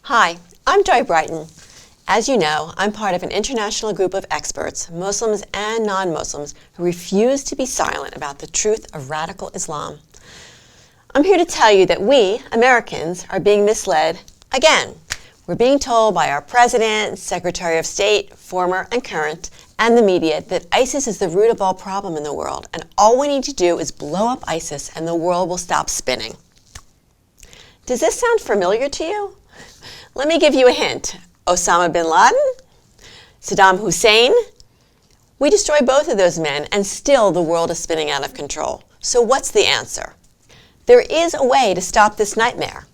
Hi, I'm Joy Brighton. As you know, I'm part of an international group of experts, Muslims and non-Muslims, who refuse to be silent about the truth of radical Islam. I'm here to tell you that we, Americans, are being misled again. We're being told by our President, Secretary of State, former and current, and the media that ISIS is the root of all problem in the world, and all we need to do is blow up ISIS and the world will stop spinning. Does this sound familiar to you? Let me give you a hint. Osama bin Laden? Saddam Hussein? We destroy both of those men and still the world is spinning out of control. So what's the answer? There is a way to stop this nightmare.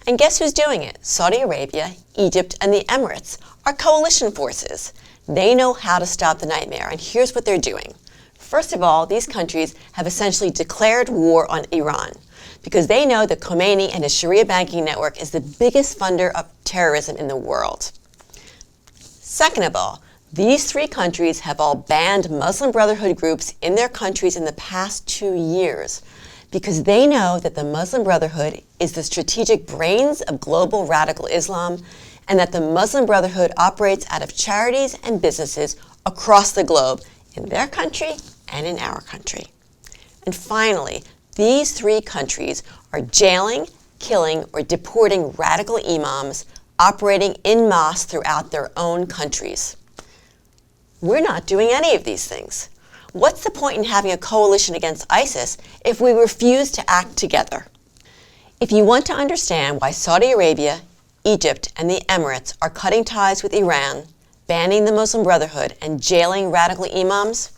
And guess who's doing it? Saudi Arabia, Egypt, and the Emirates are coalition forces. They know how to stop the nightmare, and here's what they're doing. First of all, these countries have essentially declared war on Iran because they know that Khomeini and his Sharia banking network is the biggest funder of terrorism in the world. Second of all, these three countries have all banned Muslim Brotherhood groups in their countries in the past 2 years because they know that the Muslim Brotherhood is the strategic brains of global radical Islam and that the Muslim Brotherhood operates out of charities and businesses across the globe in their country and in our country. And finally, these three countries are jailing, killing, or deporting radical imams operating en masse throughout their own countries. We're not doing any of these things. What's the point in having a coalition against ISIS if we refuse to act together? If you want to understand why Saudi Arabia, Egypt, and the Emirates are cutting ties with Iran, banning the Muslim Brotherhood, and jailing radical imams,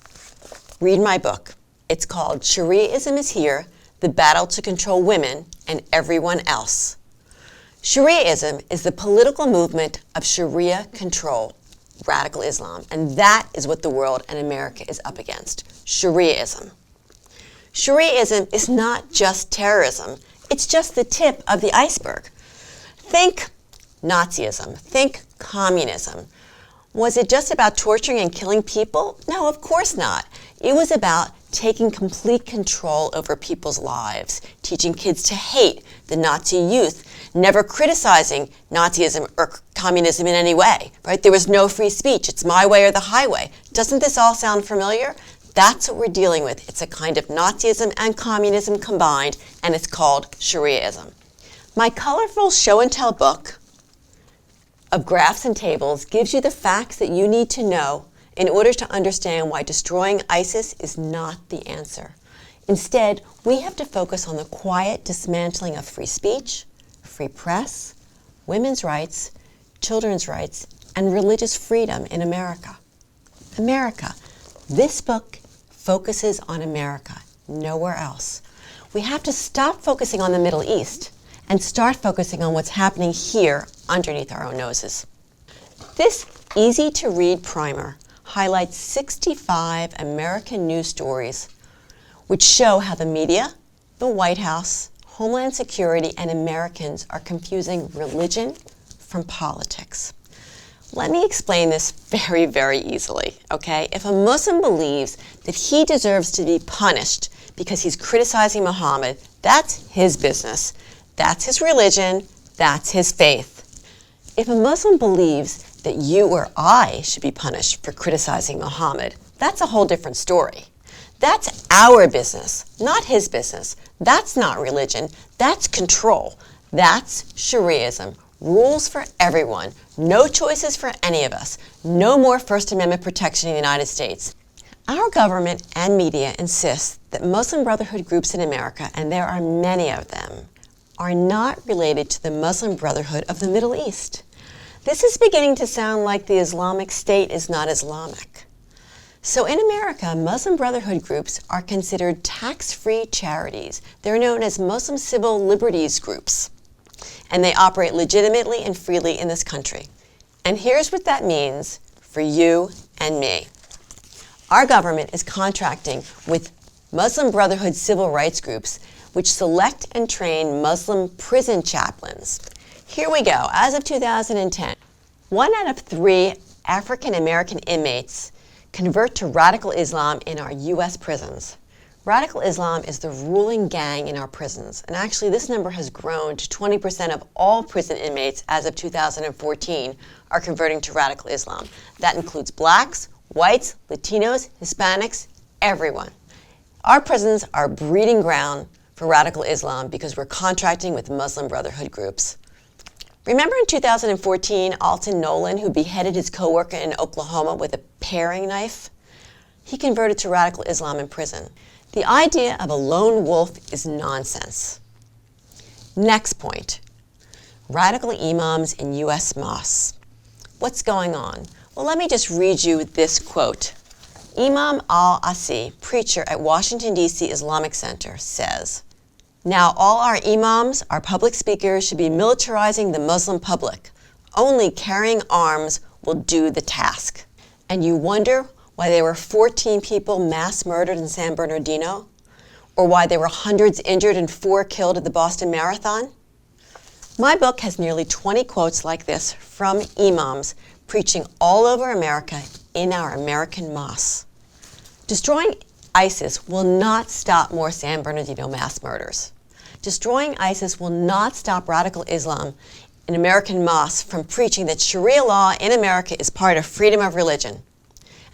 read my book. It's called Shariaism is Here, The Battle to Control Women and Everyone Else. Shariaism is the political movement of Sharia control, radical Islam, and that is what the world and America is up against, Shariaism. Shariaism is not just terrorism, it's just the tip of the iceberg. Think Nazism, think communism. Was it just about torturing and killing people? No, of course not. It was about taking complete control over people's lives, teaching kids to hate the Nazi youth, never criticizing Nazism or communism in any way, right? There was no free speech. It's my way or the highway. Doesn't this all sound familiar? That's what we're dealing with. It's a kind of Nazism and communism combined, and it's called Shariaism. My colorful show and tell book of graphs and tables gives you the facts that you need to know in order to understand why destroying ISIS is not the answer. Instead, we have to focus on the quiet dismantling of free speech, free press, women's rights, children's rights, and religious freedom in America. America. This book focuses on America, nowhere else. We have to stop focusing on the Middle East and start focusing on what's happening here underneath our own noses. This easy-to-read primer highlights 65 American news stories which show how the media, the White House, Homeland Security, and Americans are confusing religion from politics. Let me explain this very, very easily, okay? If a Muslim believes that he deserves to be punished because he's criticizing Muhammad, that's his business. That's his religion. That's his faith. If a Muslim believes that you or I should be punished for criticizing Muhammad, that's a whole different story. That's our business, not his business. That's not religion. That's control. That's Shariaism. Rules for everyone. No choices for any of us. No more First Amendment protection in the United States. Our government and media insist that Muslim Brotherhood groups in America, and there are many of them, are not related to the Muslim Brotherhood of the Middle East. This is beginning to sound like the Islamic State is not Islamic. So in America, Muslim Brotherhood groups are considered tax-free charities. They're known as Muslim civil liberties groups, and they operate legitimately and freely in this country. And here's what that means for you and me. Our government is contracting with Muslim Brotherhood civil rights groups which select and train Muslim prison chaplains. Here we go. As of 2010, 1 out of 3 African American inmates convert to radical Islam in our U.S. prisons. Radical Islam is the ruling gang in our prisons, and actually this number has grown to 20% of all prison inmates as of 2014 are converting to Radical Islam. That includes blacks, whites, Latinos, Hispanics, everyone. Our prisons are a breeding ground for Radical Islam because we're contracting with Muslim Brotherhood groups. Remember in 2014, Alton Nolan, who beheaded his coworker in Oklahoma with a paring knife? He converted to Radical Islam in prison. The idea of a lone wolf is nonsense. Next point, radical imams in U.S. mosques. What's going on? Well, let me just read you this quote. Imam al-Asi, preacher at Washington, D.C. Islamic Center, says, "Now all our imams, our public speakers, should be militarizing the Muslim public. Only carrying arms will do the task." And you wonder why there were 14 people mass murdered in San Bernardino? Or why there were hundreds injured and 4 killed at the Boston Marathon? My book has nearly 20 quotes like this from imams preaching all over America in our American mosques. Destroying ISIS will not stop more San Bernardino mass murders. Destroying ISIS will not stop radical Islam in American mosques from preaching that Sharia law in America is part of freedom of religion.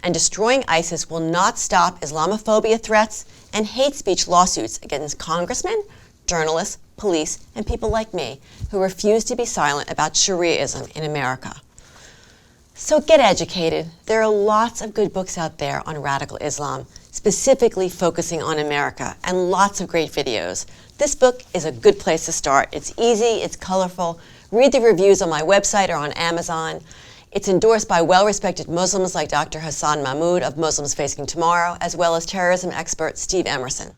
And destroying ISIS will not stop Islamophobia threats and hate speech lawsuits against congressmen, journalists, police, and people like me who refuse to be silent about Shariaism in America. So get educated. There are lots of good books out there on radical Islam, specifically focusing on America, and lots of great videos. This book is a good place to start. It's easy, it's colorful. Read the reviews on my website or on Amazon. It's endorsed by well-respected Muslims like Dr. Hassan Mahmoud of Muslims Facing Tomorrow, as well as terrorism expert Steve Emerson.